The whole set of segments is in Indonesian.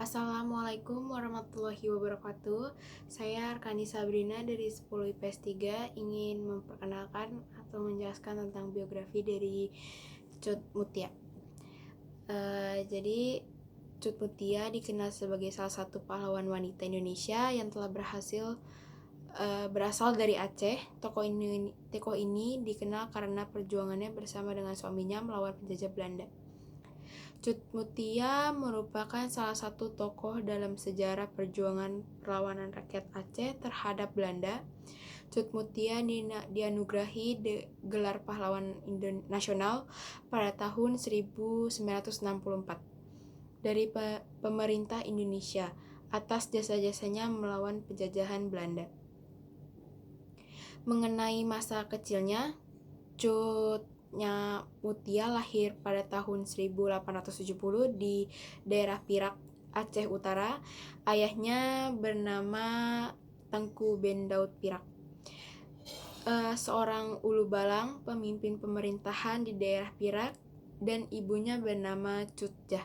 Assalamualaikum warahmatullahi wabarakatuh. Saya Arkani Sabrina dari 10 IPS 3 ingin memperkenalkan atau menjelaskan tentang biografi dari Cut Mutia. Jadi Cut Mutia dikenal sebagai salah satu pahlawan wanita Indonesia yang telah berasal dari Aceh. Tokoh ini dikenal karena perjuangannya bersama dengan suaminya melawan penjajah Belanda. Cut Mutia merupakan salah satu tokoh dalam sejarah perjuangan perlawanan rakyat Aceh terhadap Belanda. Cut Mutia dianugerahi gelar pahlawan nasional pada tahun 1964 dari pemerintah Indonesia atas jasa-jasanya melawan penjajahan Belanda. Mengenai masa kecilnya, Cut Mutia lahir pada tahun 1870 di daerah Pirak, Aceh Utara. Ayahnya bernama Tengku Ben Daud Pirak, seorang ulu balang pemimpin pemerintahan di daerah Pirak, dan ibunya bernama Cut Jah.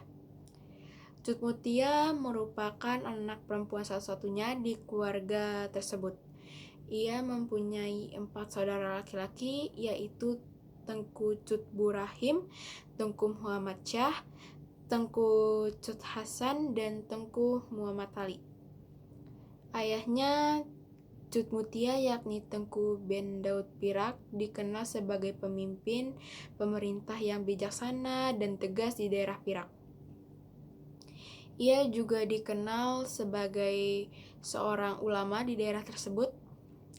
Cut Mutia merupakan anak perempuan satu-satunya di keluarga tersebut. Ia mempunyai 4 saudara laki-laki, yaitu Tengku Cut Burahim, Tengku Muhammad Syah, Tengku Cut Hasan, dan Tengku Muhammad Ali. Ayahnya Cut Mutia yakni Tengku Ben Daud Pirak dikenal sebagai pemimpin pemerintah yang bijaksana dan tegas di daerah Pirak. Ia juga dikenal sebagai seorang ulama di daerah tersebut.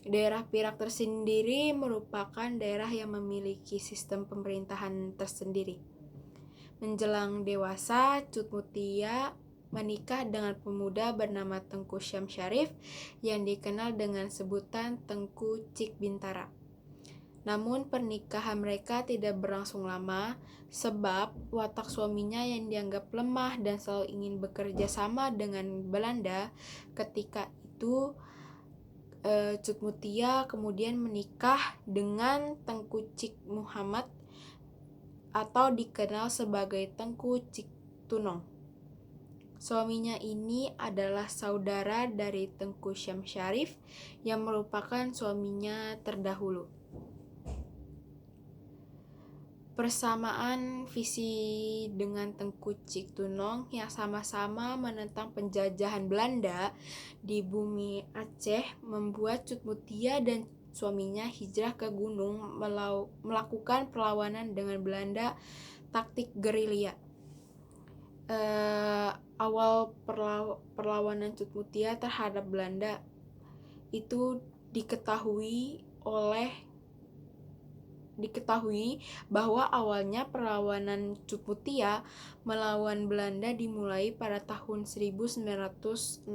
Daerah Pirak tersendiri merupakan daerah yang memiliki sistem pemerintahan tersendiri. Menjelang dewasa, Cut Mutia menikah dengan pemuda bernama Tengku Syam Syarif yang dikenal dengan sebutan Tengku Cik Bintara. Namun pernikahan mereka tidak berlangsung lama sebab watak suaminya yang dianggap lemah dan selalu ingin bekerja sama dengan Belanda. Ketika itu Cut Mutia kemudian menikah dengan Tengku Cik Muhammad atau dikenal sebagai Tengku Cik Tunong. Suaminya ini adalah saudara dari Tengku Syam Syarif yang merupakan suaminya terdahulu. Persamaan visi dengan Tengku Cik Tunong yang sama-sama menentang penjajahan Belanda di bumi Aceh membuat Cut Mutia dan suaminya hijrah ke gunung melakukan perlawanan dengan Belanda, taktik gerilya. Awal perlawanan Cut Mutia terhadap Belanda itu diketahui bahwa awalnya perlawanan Cut Mutia melawan Belanda dimulai pada tahun 1901.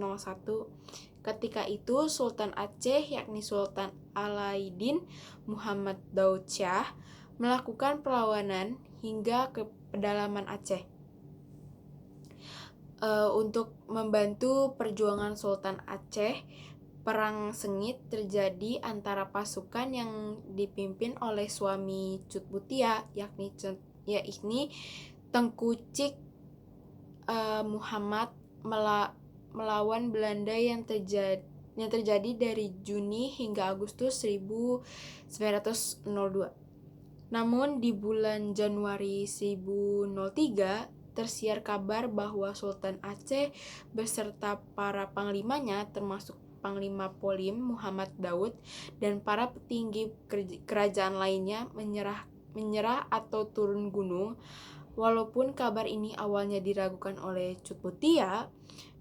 Ketika itu Sultan Aceh yakni Sultan Alauddin Muhammad Daud Syah melakukan perlawanan hingga ke pedalaman Aceh. Untuk membantu perjuangan Sultan Aceh, perang sengit terjadi antara pasukan yang dipimpin oleh suami Cut Mutia yakni Tengku Cik Muhammad melawan Belanda yang terjadi dari Juni hingga Agustus 1902. Namun di bulan Januari 1903 tersiar kabar bahwa Sultan Aceh beserta para panglimanya termasuk Panglima Polim Muhammad Daud dan para petinggi kerajaan lainnya menyerah atau turun gunung. Walaupun kabar ini awalnya diragukan oleh Cut Mutia,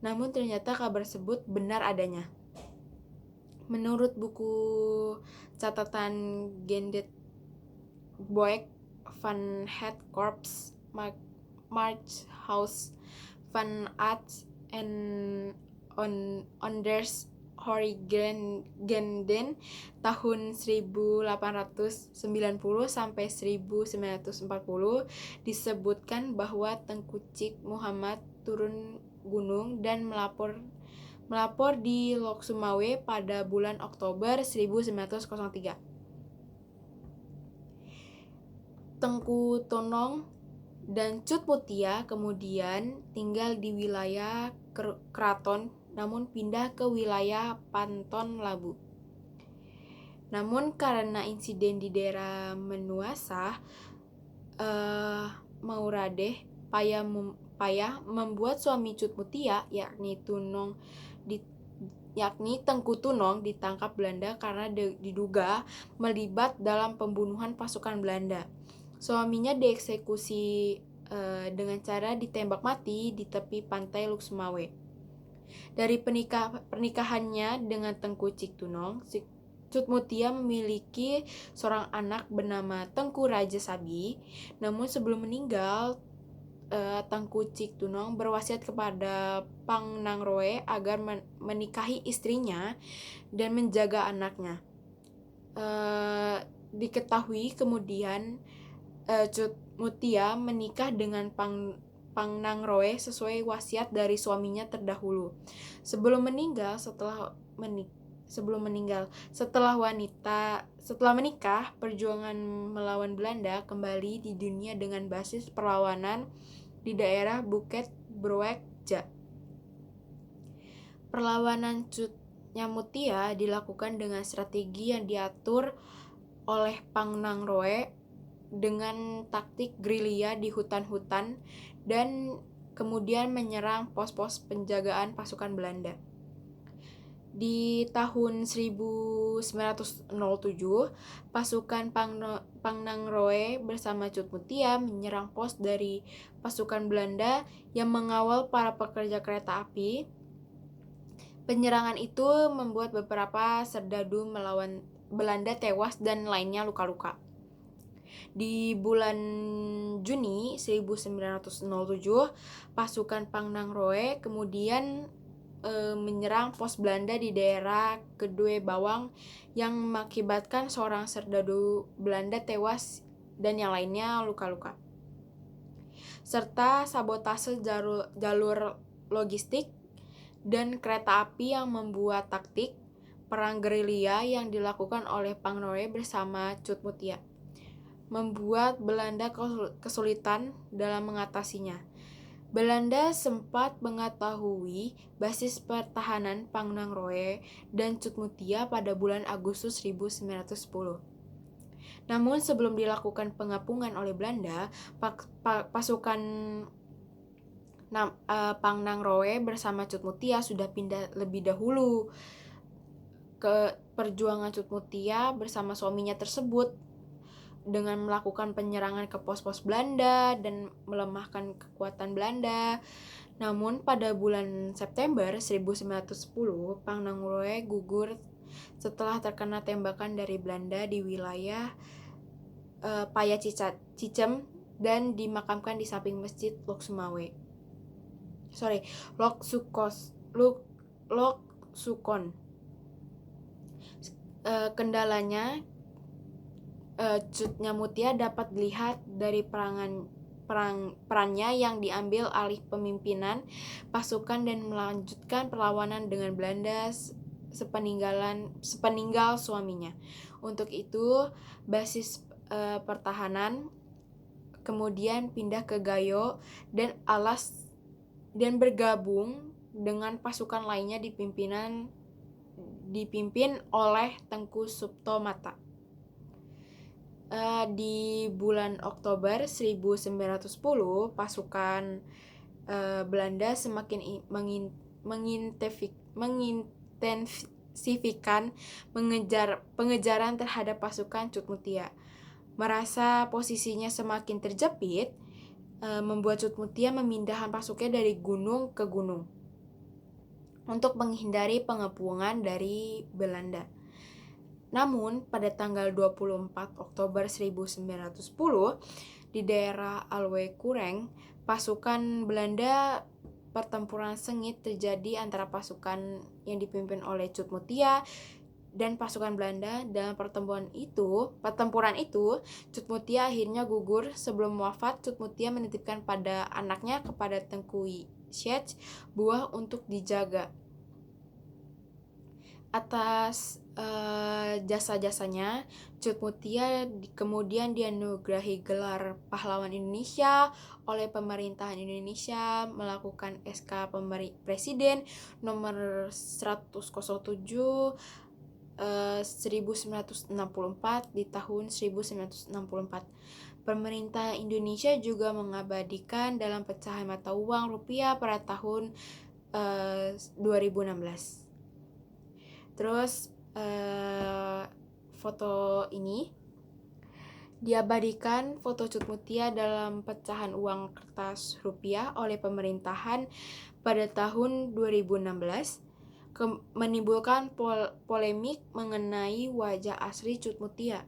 namun ternyata kabar tersebut benar adanya. Menurut buku catatan Gendet Boek van het Korps Marchhouse van Arts en Onders Horigenden tahun 1890 sampai 1940 disebutkan bahwa Tengku Cik Muhammad turun gunung dan melapor di Lok Sumawe pada bulan Oktober 1903. Tengku Tunong Dan Cut Mutia kemudian tinggal di wilayah Keraton, namun pindah ke wilayah Panton Labu. Namun karena insiden di daerah Menuasa, Mauradeh payah membuat suami Cut Mutia, yakni Tengku Tunong, ditangkap Belanda karena diduga melibat dalam pembunuhan pasukan Belanda. Suaminya dieksekusi dengan cara ditembak mati di tepi pantai Luksumawe. Dari pernikahannya dengan Tengku Cik Tunong, Cut Mutia memiliki seorang anak bernama Tengku Raja Sabi. Namun sebelum meninggal, Tengku Cik Tunong berwasiat kepada Pang Nangroe agar menikahi istrinya dan menjaga anaknya. Diketahui kemudian Cut Mutia menikah dengan Pang Nangroe sesuai wasiat dari suaminya terdahulu. Setelah menikah, perjuangan melawan Belanda kembali di dunia dengan basis perlawanan di daerah Bukit Broekja. Perlawanan Cut Mutia dilakukan dengan strategi yang diatur oleh Pang Nangroe dengan taktik gerilya di hutan-hutan dan kemudian menyerang pos-pos penjagaan pasukan Belanda. Di tahun 1907, pasukan Pang Nangroe bersama Cut Mutia menyerang pos dari pasukan Belanda yang mengawal para pekerja kereta api. Penyerangan itu membuat beberapa serdadu melawan Belanda tewas dan lainnya luka-luka. Di bulan Juni 1907, pasukan Pang Nangroe kemudian menyerang pos Belanda di daerah Kedue Bawang yang mengakibatkan seorang serdadu Belanda tewas dan yang lainnya luka-luka. Serta sabotase jalur logistik dan kereta api yang membuat taktik perang gerilya yang dilakukan oleh Pang Nangroe bersama Cut Mutia membuat Belanda kesulitan dalam mengatasinya. Belanda sempat mengetahui basis pertahanan Pang Nangroe dan Cut Mutia pada bulan Agustus 1910. Namun sebelum dilakukan pengepungan oleh Belanda, pasukan Pang Nangroe bersama Cut Mutia sudah pindah lebih dahulu ke perjuangan. Cut Mutia bersama suaminya tersebut dengan melakukan penyerangan ke pos-pos Belanda dan melemahkan kekuatan Belanda. Namun pada bulan September 1910, Pang Nangroe gugur setelah terkena tembakan dari Belanda di wilayah Paya Cicem dan dimakamkan di samping Masjid Loksukon. Kendalanya, Cut Mutia dapat dilihat dari perannya yang diambil alih pemimpinan pasukan dan melanjutkan perlawanan dengan Belanda sepeninggal suaminya. Untuk itu, basis pertahanan kemudian pindah ke Gayo dan Alas dan bergabung dengan pasukan lainnya dipimpin oleh Tengku Suptomata. Di bulan Oktober 1910, pasukan Belanda semakin mengintensifikan pengejaran terhadap pasukan Cut Mutia. Merasa posisinya semakin terjepit, membuat Cut Mutia memindahkan pasukannya dari gunung ke gunung untuk menghindari pengepungan dari Belanda. Namun, pada tanggal 24 Oktober 1910, di daerah Alwe Kureng, pasukan Belanda, pertempuran sengit terjadi antara pasukan yang dipimpin oleh Cut Mutia dan pasukan Belanda. Dalam pertempuran itu, Cut Mutia akhirnya gugur. Sebelum wafat, Cut Mutia menitipkan pada anaknya kepada Tengku Syech buah untuk dijaga. Atas jasa-jasanya, Cut Mutia kemudian dianugerahi gelar Pahlawan Indonesia oleh pemerintahan Indonesia, melakukan SK Presiden nomor 107 1964 di tahun 1964. Pemerintah Indonesia juga mengabadikan dalam pecahan mata uang rupiah pada tahun 2016. Terus foto ini diabadikan foto Cut Mutia dalam pecahan uang kertas rupiah oleh pemerintahan pada tahun 2016, menimbulkan polemik mengenai wajah asli Cut Mutia.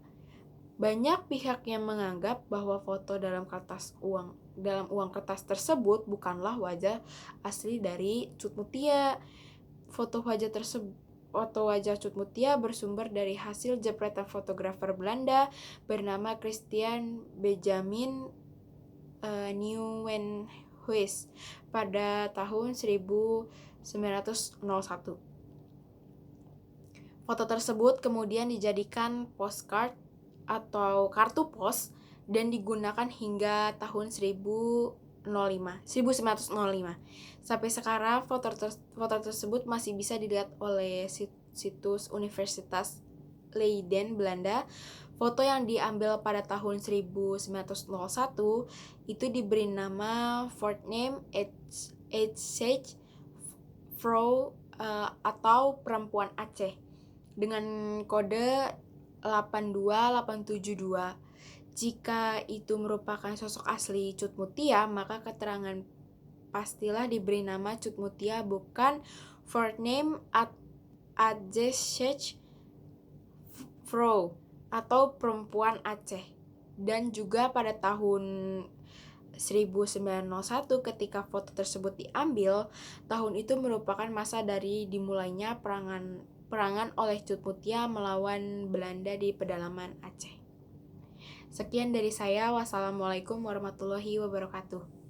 Banyak pihak yang menganggap bahwa foto dalam uang kertas tersebut bukanlah wajah asli dari Cut Mutia. Foto wajah Cut Mutia bersumber dari hasil jepretan fotografer Belanda bernama Christian Benjamin Nieuwenhuis pada tahun 1901. Foto tersebut kemudian dijadikan postcard atau kartu pos dan digunakan hingga tahun 1905. Sampai sekarang foto tersebut masih bisa dilihat oleh situs Universitas Leiden, Belanda. Foto yang diambil pada tahun 1901 itu diberi nama Voortname Aceh Vrouw atau perempuan Aceh dengan kode 82872. Jika itu merupakan sosok asli Cut Mutia, maka keterangan pastilah diberi nama Cut Mutia, bukan Voortname Aceh Vrouw atau perempuan Aceh. Dan juga pada tahun 1901 ketika foto tersebut diambil, tahun itu merupakan masa dari dimulainya perangan oleh Cut Mutia melawan Belanda di pedalaman Aceh. Sekian dari saya. Wassalamualaikum warahmatullahi wabarakatuh.